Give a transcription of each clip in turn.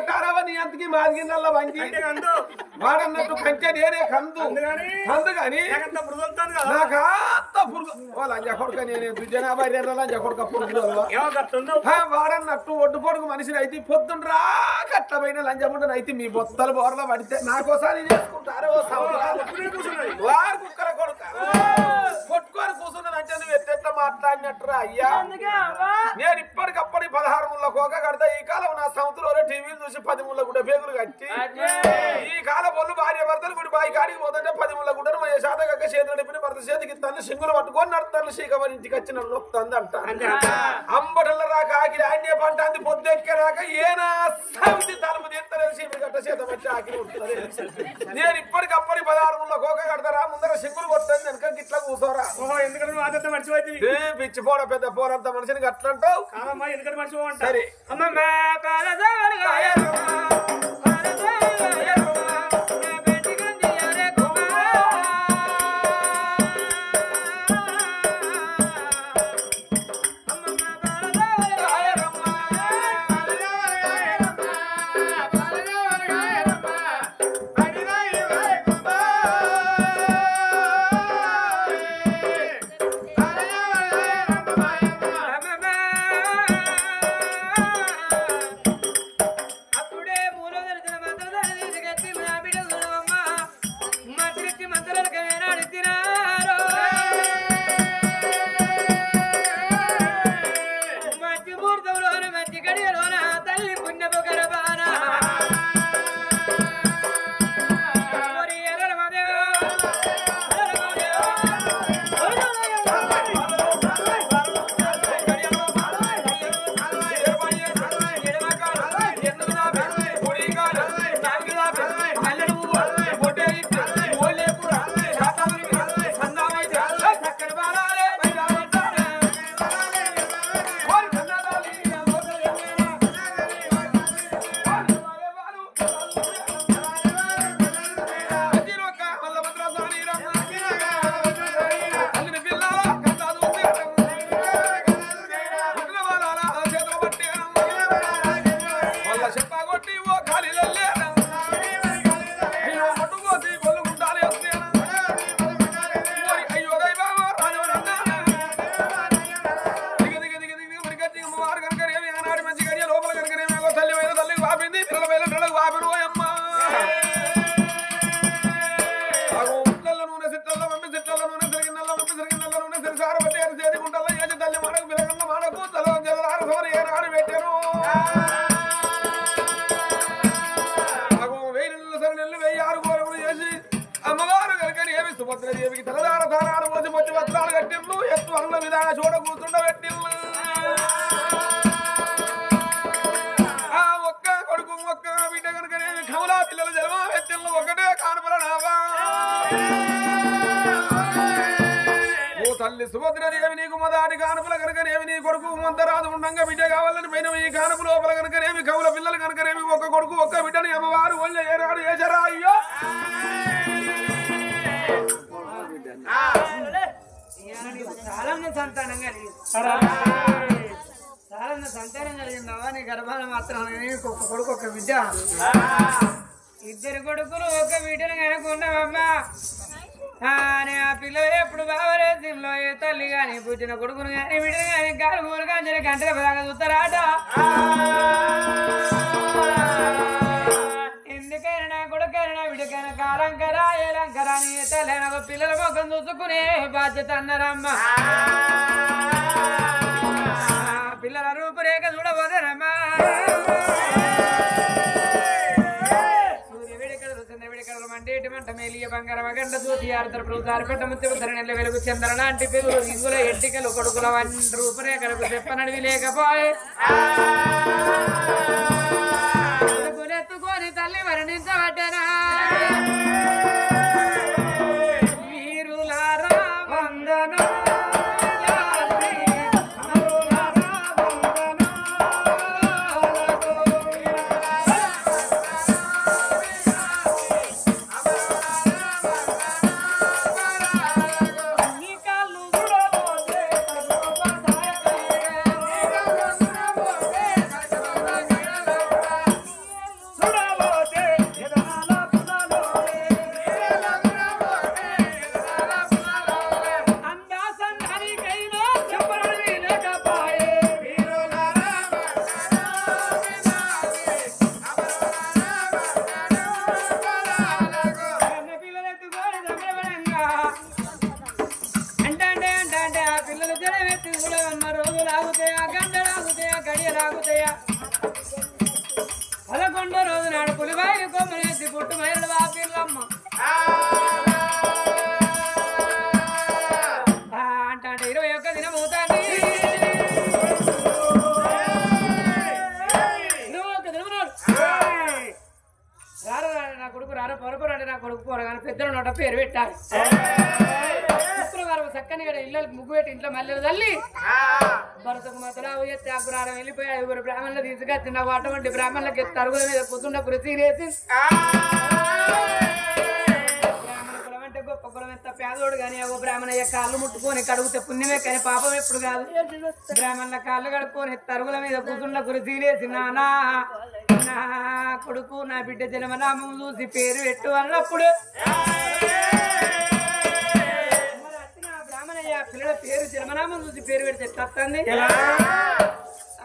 అంటారావా నీ అంతకి మాదిగిన్నల్లా వంగి వాడన్నట్టు కంటే నేనే కందు కానీ నాకు అంత పురుగు లంజ కొడుక నేను జనాభా లంజ కొడుక పురుగు వాడన్నట్టు ఒడ్డు పొడుగు మనిషిని అయితే పొద్దున్న కట్టమైన లంజముండని అయితే మీ బొత్తలు బోర్ల పడితే నాకోసారి చేసుకుంటారు వారు కుక్కల కొడుక కొట్టుకొని కూర్చున్నానంటే నువ్వు ఎట్టెట్ట మాట్లాడినట్టురా అయ్యా నేను ఇప్పటికప్పటి 16 ముళ్ళ కోక కడతా ఈ కాలం నా సంవత్సరంలో టీవీలు చూసి 10 ముళ్ళ గుడ్డ పేగులు కట్టి ఈ కాలం వాళ్ళు భార్య భర్తలు గుడి బాయి కాడికి పోతుంటే 10 ముళ్ళ గుడ్డను మా శాతక చేతులు నడిపిన భర్త చేతికి తల్లి సింగులు పట్టుకొని నడుతాను శ్రీకమని ఇంటికి వచ్చి నన్ను నొప్పుతుంది అంట అంబటల్ల రాక ఆకిలి ఆన్య పంట అంది పొద్దెక్కే రాక ఏనా సమితి తలుపు తీస్తలేదు సీమి గట్ట చేత పెట్టి ఆకిలి ఉంటున్నది నేను ఇప్పటికప్పటి 16 ముళ్ళ కోక కడతారా ముందర సింగులు కొట్టండి వెనక గిట్లా కూర్చోరా పిచ్చిపోడ పెద్ద పోరంత మనిషిని అట్లంటావు సరే సుభద్రదేవికి తలదార దారాలు మోసి మొచ్చి వస్త్రాలు కట్టిండ్లు ఎత్తు అరుల విధాన చూడ కూర్చుండ పెట్టిండ్లు ఆ ఒక్క కొడుకు ఒక్క బిడ్డ కనుకనేమి కమలా పిల్లలు జన్మ పెట్టిండ్లు ఒకటే కానుపల నావా ఓ తల్లి సుభద్రదేవి నీకు మొదటి కానుపల కనుకనేమి నీ కొడుకు మంతరాదు ఉండంగా బిడ్డ కావాలని పైన ఈ కానుపు లోపల కనుకనేమి కవుల పిల్లలు కనుకనేమి ఒక్క కొడుకు ఒక్క బిడ్డని అమ్మవారు ఒళ్ళ ఏరాడు ఏచరా అయ్యో సంతానం కలిగిందావా నీ గర్భాన మాత్రం ఒక్క కొడుకు ఒక్క బిడ్డ ఇద్దరు కొడుకులు ఒక బిడ్డను కనుకున్నావమ్మా ఆ పిల్లలు ఎప్పుడు బావరేసింలో ఏ తల్లి గాని పుట్టిన కొడుకును గాని బిడ్డను గాని కాలు మూలు కాంచెల గంటల బాగా చూస్తారాట ఎందుకైనా నా కొడుకైనా నా బిడ్డకైనా కాలంకరా ఏలంకరా నీ తల్లి పిల్లల ముఖం చూసుకునే బాధ్యత అన్నారమ్మ పిల్లల రూపురేఖ చూడబోదరమ్మా మండేటి మంట మేలియ బంగారం అగండ దూతి ఆడతారు ప్రభుత్వాలు పెట్ట ముత్తిపుతర నెల వెలుగు చంద్ర లాంటి పెరుగు ఇంగుల ఎట్టికలు కొడుకుల రూపురేఖలకు చెప్పనడివి లేకపోయి ఎత్తుకొని తల్లి మరణించబడ్డనా వీరులారా వందనం పిల్లలు జడమెత్తి చూడవన్న రోజులు ఆగుతాయా గంటలు ఆగుతాయా గడియలు ఆగుతాయా 11వ రోజు నాడు పులిబాయి కొమ్మనేసి పుట్టు మైలు ఆ పిల్లమ్మ అంటే 21 దినం అవుతాండి నా కొడుకు రారా పొరపరు అంటే నా కొడుకు పోరగానే పెద్దలు నోట పేరు పెట్టాలి శుక్రవారం చక్కని ఇళ్ళకి ముగ్గు పెట్టి ఇంట్లో మల్లెలు తల్లి భరతకు మాత్రం ఎత్తి అగ్రహారం వెళ్ళిపోయి 5 బ్రాహ్మణులు తీసుకొచ్చి నాకు అటువంటి బ్రాహ్మణులకి తరుగుల మీద కూర్చున్న కృషి వేసి బ్రాహ్మణ కులం అంటే గొప్ప కులం ఎంత పేదోడు కానీ ఓ బ్రాహ్మణయ్య కాళ్ళు ముట్టుకొని కడుగుతే పుణ్యమే కానీ పాపం ఎప్పుడు కాదు బ్రాహ్మణుల కాళ్ళు కడుక్కొని తరుగుల మీద కూర్చున్న కృషి వేసి నానా నా కొడుకు నా బిడ్డ జన్మనామం చూసి పేరు పెట్టు అన్నప్పుడు బ్రాహ్మణయ్య పిల్లల పేరు జన్మనామం చూసి పేరు పెడితే తత్తంది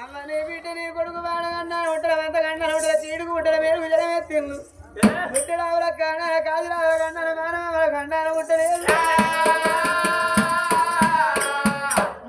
అమ్మనే బిడ్డ నీ కొడుకు వాడగన్నాను ఉంటాడు అంత గంటలు ఉంటాడు చీడుకు ఉంటాడు పేరు విజయమే తిన్ను బిడ్డడావుల కన్నాను కాదురావుల కన్నాను మానవ కన్నాను ఉంటలేదు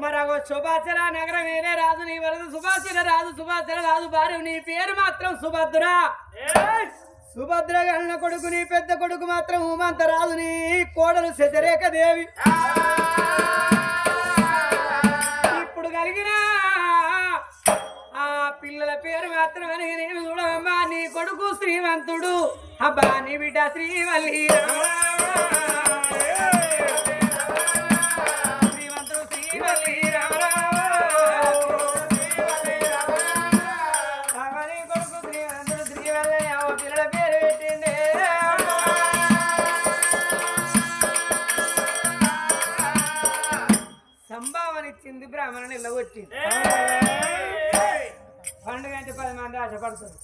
మరొక సుభాషర నగరం ఏనే రాజు నీ వరద సుభాషర రాజు భార్య నీ పేరు మాత్రం సుభద్ర సుభద్ర గన్న కొడుకు నీ పెద్ద కొడుకు మాత్రం ఉమంత రాజు నీ కోడలు శశరేఖ దేవి ఇప్పుడు కలిగిన ఆ పిల్లల పేరు మాత్రం అని నేను చూడమ్మా నీ కొడుకు శ్రీమంతుడు అబ్బా నీ బిడ్డ శ్రీవల్లి సంభావనిచ్చింది బ్రాహ్మణుని ఇళ్ళగొచ్చింది పండుగ అంటే 10 మంది ఆశపడతారు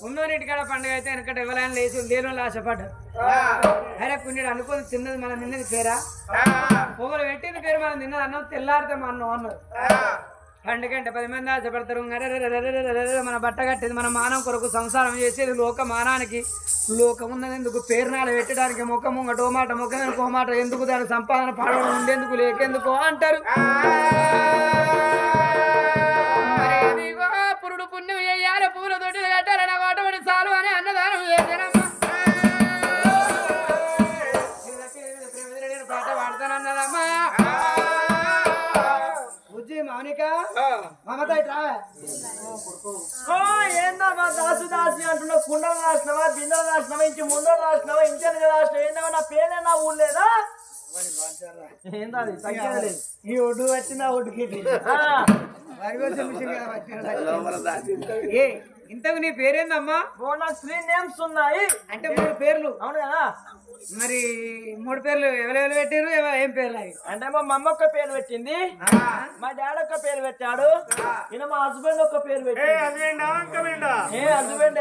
ఉన్నోరింటికాడ పండుగ అయితే వెనకట ఇవ్వాలని లేచి లేని ఆశపడ్డారు అరే పుణ్యుడు అనుకుని తిన్నది మనం నిన్నది పేరా పొగలు పెట్టింది పేరు మనం తిన్నది అన్నం తెల్లారితే అన్నం అన్నారు పండుగ అంటే 10 మంది ఆశపడతారు మన బట్ట కట్టేది మన మానవం కొరకు సంసారం చేసేది లోక మానానికి లోకం ఉన్నది ఎందుకు పేరునాలు పెట్టడానికి మొక్క ముంగట ఓ మాట మొక్క మాట ఎందుకు దాని సంపాదన పాడడం ఉండేందుకు లేకెందుకు అంటారు పురుడు పుణ్యం వేయాలి పూల తొట్టిలు కట్టాలి నాకు అటువంటి చాలు అని అన్నదానం చేశానమ్మా పాట పాడతానన్నదమ్మా బుజ్జి మౌనిక మమత ఏందమ్మా దాసు దాసి అంటున్నావు కుండలు రాసినవా బిందెలు రాసినవా ఇంటి ముందర రాసినవా ఇంటి రాసినవా ఏందమ్మా నా పేరేనా ఊర్లేదా ఏంది తగ్గలేదు ఈ ఒడ్డు వచ్చిందా ఒడ్డుకి ఇంతకు నీ పేరేందమ్మా నాకు 3 నేమ్స్ ఉన్నాయి అంటే 3 పేర్లు అవును కదా మరి 3 పేర్లు ఎవరెవరు పెట్టారు ఏం పేర్లు అవి అంటే మా మమ్మ ఒక్క పేరు పెట్టింది మా డాడీ ఒక్క పేరు పెట్టాడు ఈయన మా హస్బెండ్ ఒక్క పేరు పెట్టాడు హస్బెండ్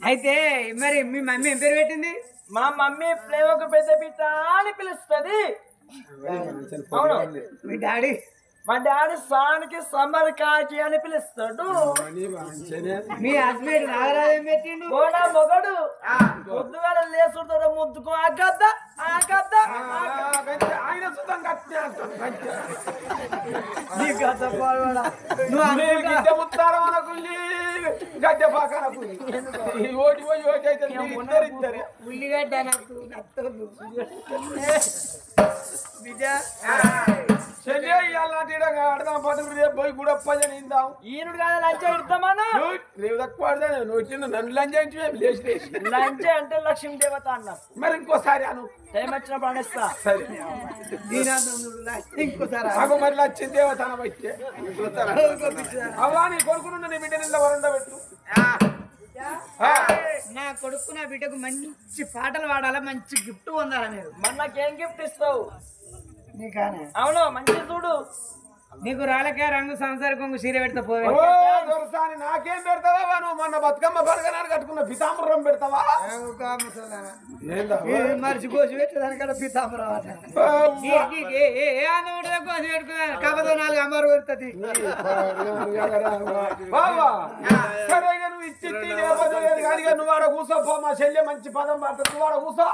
అయితే మరి మీ మమ్మీ ఏం పేరు పెట్టింది మా మమ్మీ ప్లే ఒక పెద్ద బిడ్డ అని పిలుస్తుంది అవును మీ డాడీ మా డాడీ సానికి సమ్మర్ కాకి అని పిలుస్తాడు మీ హస్బెండ్ నాగరాజు ఏం పెట్టిండు గోడా మొగడు పొద్దుగాల లేసుడు ముద్దుకు ఆ గద్ద ఆయన సుతం ఉత్తారం అనకుల్లి గడ్డ పాకనకుల్లి ఓటి పోయి ఓటి అయితే ఇద్దరు ఉల్లిగడ్డ నాకు బిడ్డ చెల్లి అలాంటి ఆడదాం పట్టుకుని రేపు పోయి కూడా పనిందాం ఈయనుడు కాదా లంచ ఇడతామన్నా రేపు తక్కువ ఆడదా నువ్వు నన్ను లంచం లేచి లంచ అంటే లక్ష్మీ దేవత అన్నా మరి ఇంకోసారి అను టైం వచ్చినప్పుడు అనేస్తా సరే ఇంకోసారి అగో మరి లక్ష్మీ దేవత అనవచ్చే అవా నీ కొడుకునున్న నీ బిడ్డ నింద వరండ పెట్టు నా కొడుకు నా బిడ్డకు మంచి పాటలు పాడాలా మంచి గిఫ్ట్ పొందాలా మీరు మరి నాకేం గిఫ్ట్ ఇస్తావు నీకానే అవును మంచి చూడు నీకు రాలకే రంగు సంసార కొంగు చీర పెడతా పోవే దొరసాని నాకేం పెడతావా నువ్వు మొన్న బతుకమ్మ బరగనాడు కట్టుకున్న పితాంబరం పెడతావా మర్చిపోసి పెట్టేదానికడ పితాంబరం కోసి పెట్టుకున్నాను కాకపోతే 4 అమ్మారు పెడుతుంది బావా సరే నువ్వు ఇచ్చి లేకపోతే నువ్వు ఆడ కూర్చోపో మా చెల్లె మంచి పదం పడుతుంది నువ్వు ఆడ కూర్చో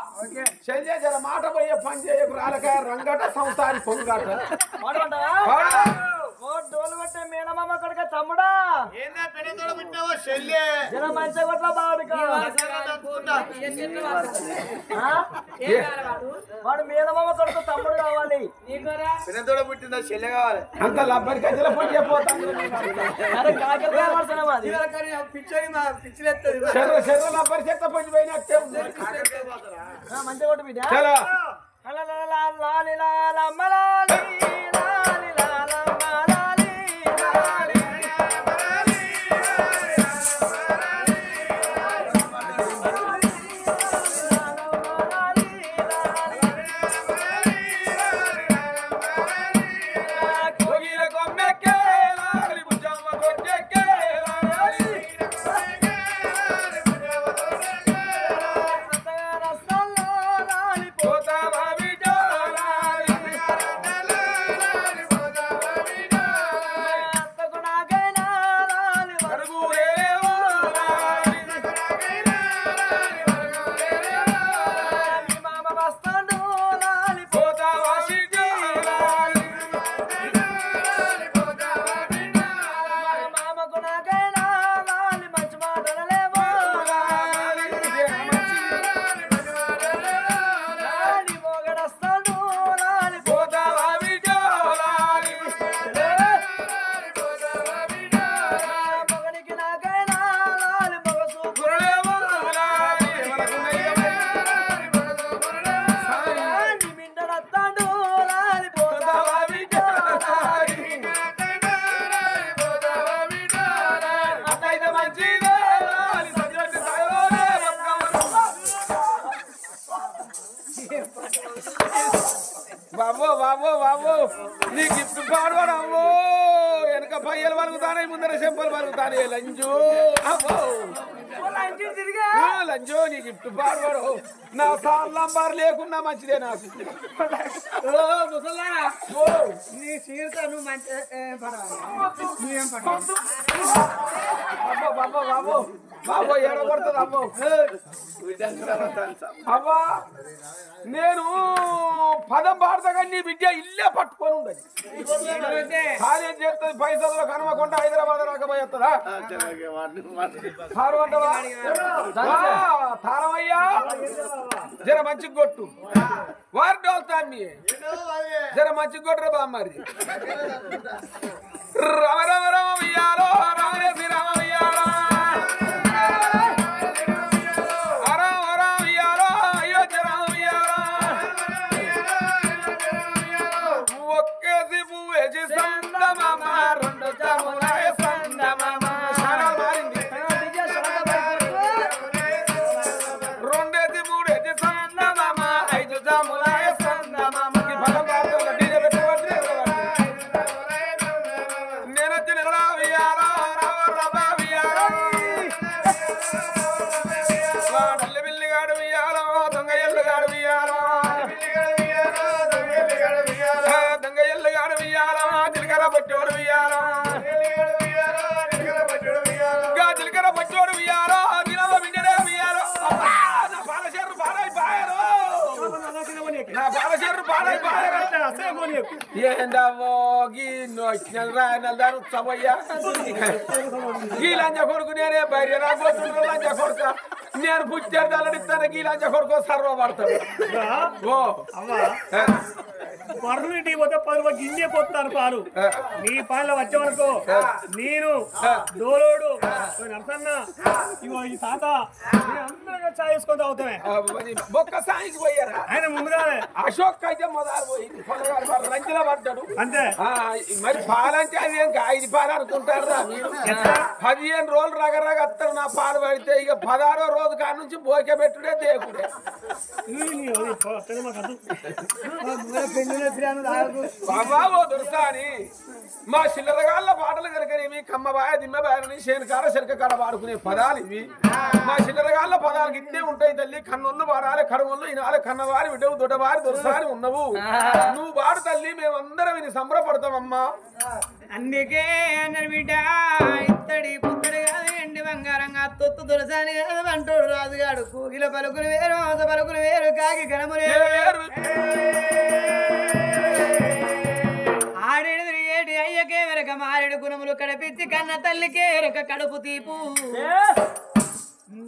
చెల్లె జర మాట పోయే పని చేయకు రాలకాయ రంగట సంసారి పొంగట డోలు కొట్టే మేనమామ కొడుక తమ్ముడా జర మంచిగా కొట్ల బాడుకా వాడు మేనమామ కొడుకు తమ్ముడు కావాలి పుట్టిందా చెల్లె కావాలి అంత లబ్బరి గజల పొడి చెప్పిపోతాను అరే కాకరకాయ వర్షం అది చెర్ర లబ్బరి చెత్త పొడి పోయినట్టే ఉంది మంచిగా కొట్టు బిడ్డ చలో బాబో బాబో బాబో నీ గిఫ్ట్ పాడవాడు అవ్వో వెనక పయ్యలు పలుకుతానే ముందర చెంపలు పలుకుతానే లంజో అవ్వో లంజో నీ గిఫ్ట్ పాడవాడు నా సార్ నంబర్ లేకున్నా మంచిదే నాకు నీ సీరతో నువ్వు మంచి బాబో బాబో బాబో బాబో ఎడగొడుతుంది అబ్బో అవ్వా నేను పదం పాడతా కానీ నీ బిడ్డ ఇల్లే పట్టుకొని ఉండదు కాలేజ్ చేస్తుంది పైసలు కనమకుండా హైదరాబాద్ రాకపోయేస్తుందా తారమయ్యా జర మంచి కొట్టు వారి డోల్తా జర మంచి కొట్టురా బామ్మారి రమ రమ రమ వియ్యాలో రామరే శ్రీరామ వియ్యాలో ఒక్కేసి పువ్వేసి సందమామ రెండు జములాయ సందమామ మారింది రెండేసి మూడేసి సందమామ ఐదు జములాయ సందమామ డీజే పెట్టబట్టి నేను వచ్చిన వియాలో రవ వియాలో వాడల్లి బిల్లిగాడు వియాలో దొంగ ఎల్లుగాడు వియాలో జీలకర్ర పచ్చోడు వియ్యాలా జీలకర్ర పచ్చోడు వియ్యాలా దినవ వింజరే వియ్యాలో నా పాలశేరు పాడైపోయారు నా పాలశేరు పాడైపోయారు ఏందవో గీ నొచ్చిన రాయనల్దారు ఉత్సవయ్యా ఈ లంజ కొడుకు నేనే బయట రాకపోతుండ్రు లంజ కొడుక నేను పుచ్చారు తలడిస్తాను ఈ లంజ కొడుకు సర్వ పడతాడు ఓ పరులు నీ వద్ద 10 రూపాయలు గిన్నె పోతున్నారు పాలు నీ పాలు వచ్చే వరకు నేను డోలోడు నరసన్న ఇగో ఈ తాత అందరూ చాయ్ వేసుకొని తాగుతామే బొక్క సాయికి పోయారా ఆయన ముందుగానే అశోక్ అయితే మొదలు పోయింది రంజిలో పడ్డాడు అంతే మరి పాలంటే అది ఏం 5 పాలు అనుకుంటారా మీరు 15 రోజులు రగరగ వస్తారు నా పాలు పడితే ఇక 16వ రోజు కాడ నుంచి బోకే పెట్టుడే దేవుడే బాబా దొరుకుతాని మా చిల్లరగాళ్ళ పాటలు కనుకనేమి కమ్మబాయ దిమ్మబాయని శేనకార శనక కాడ పాడుకునే పదాలు ఇవి మా చిల్లరగాళ్ళ పదాలకు ఇన్నే ఉంటాయి తల్లి కన్నొల్లు వాడాలి కడవళ్ళు ఈనాలు కన్నవారి విడవు దొడ్డవారి దొరసారి ఉన్నవు నువ్వు వాడు తల్లి మేమందరం విని సంబరపడతామమ్మా అందుకే అన్నారు బిడ్డ ఇత్తడి పుత్తడి కాదు ఎండి బంగారంగా తొత్తు దురసాని అంటాడు రాజుగాడు కూగిల పలుకులు వేరు ఆస పలుకులు వేరు కాకి గణములు వేరు ఆడేడు తిరిగేటి అయ్యకే వెరక మారేడు గుణములు కడపిచ్చి కన్న తల్లికే వెరక కడుపు తీపు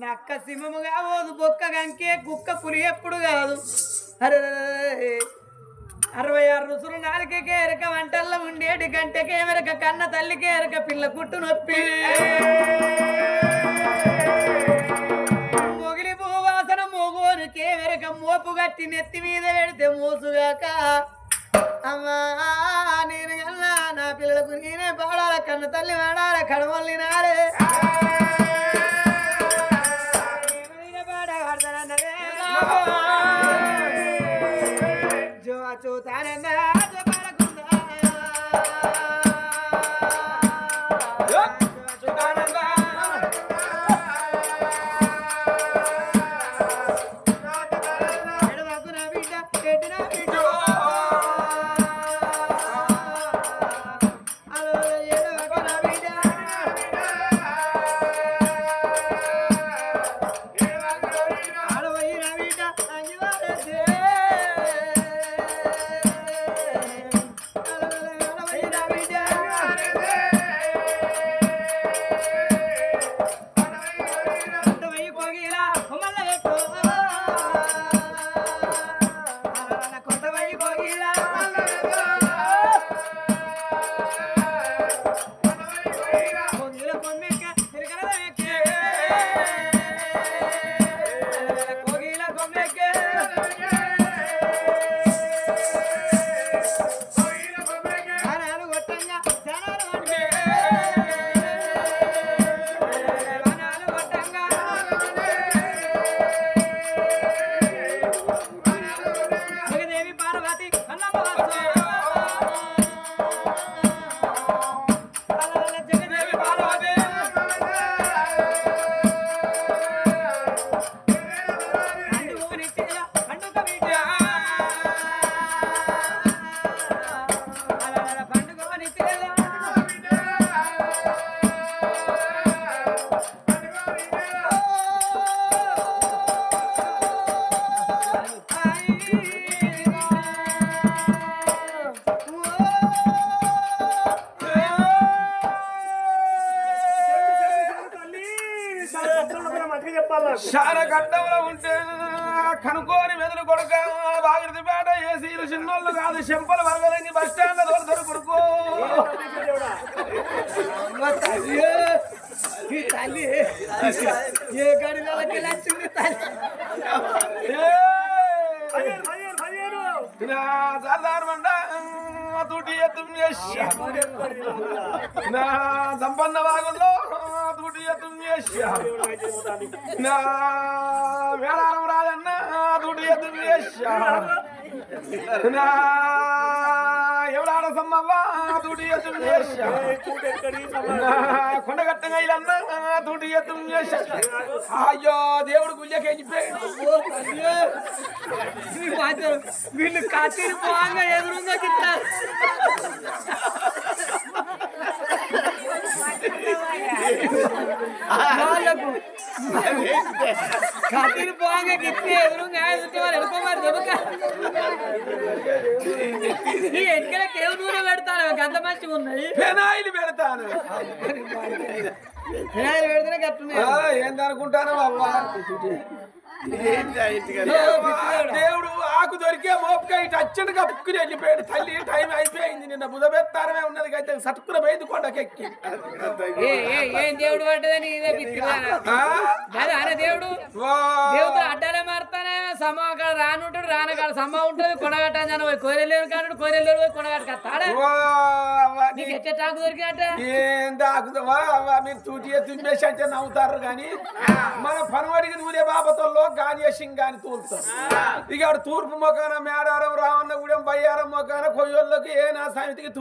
నక్క సింహముగా పోదు బొక్క గంకే కుక్క పులి ఎప్పుడు కాదు అరే 66 రుసులు నాలుకకే ఎరక వంటల్లో ఉండేటి గంటకే వెరక కన్న తల్లికే ఎరక పిల్ల కుట్టు నొప్పి మొగిలి భూవాసన మోగోనికే వెరక మోపు గట్టి నెత్తి మీద పెడితే మోసుగాక అమ్మా నేను కన్నా నా పిల్లలకు నేనే పాడాల కన్న తల్లి వాడాల కడవల్లి నాడే जो अचूतानंद जो बड़कुंदा जो अचूतानंद एडवाकुना बिड्डा एडना बिड्डो अलो एडवाकुना बिड्डा अलो इना बिड्डा अंजवारे से శాన గడ్డంలో ఉంటే కనుకోని మెదలు కొడుక బాగిరిది పేట ఏసీ చిన్నోళ్ళు కాదు చెంపలు వరగలేని బస్ స్టాండ్ దొరదరు కొడుకో తల్లి ఏ గడిలోకి వచ్చింది తల్లి सरदार बंडा तूटी तुम ना संपन्न वागुल्लो तूटी तुम ना వేళారం రాజన్న తూటి నా ఎవడాడ సమ్మవ్వ తూటి కొండగట్టంగా ఇల్లన్న తూటి అయ్యో దేవుడు గుళ్ళకేసిపోయాడు వీళ్ళు కత్తిరి పోగా ఎదురుగా తింటారు వాళ్ళకు కత్తిరి పోగా గిట్టి ఎదురుగా వాళ్ళు ఎడుకోమారు దొరక ఈ ఎన్నికలకు ఏం నూనె పెడతాను గంత మంచిగా ఉన్నాయి ఫెనాయిల్ పెడతాను ఫెనాయిల్ పెడితేనే కట్టున్నాయి ఏందనుకుంటాను అవ్వా దేవుడు ఆకు దొరికే మోపుగా ఇటు అచ్చని కప్పుకుని వెళ్ళిపోయాడు తల్లి టైం అయిపోయింది నిన్న బుధబెత్తారమే ఉన్నది అయితే సటుకున బయట కొండకెక్కి ఏం దేవుడు పడ్డదని ఇదే అనే దేవుడు దేవుడు అడ్డాలే మారుతానే సమ్మ అక్కడ రానుంటాడు రానకాడ సమ్మ ఉంటుంది కొనగట్టాను పోయి కోరెళ్ళేరు కాడు కోరెళ్ళేరు పోయి కొనగట్టు కత్తాడా నీకు ఎట్లా టాకు దొరికినట్ట ఏం దాకుతావా మీరు తూటి తుమ్మేసి అంటే నవ్వుతారు కానీ మన పనవడికి నూనె బాబతల్లో గాని గాని తూలుతారు ఇక తూర్పు మొక్కన మేడారం రావన్న గూడెం బయ్యారం మొక్కన కొయ్యోళ్ళకి ఏ నా సమితికి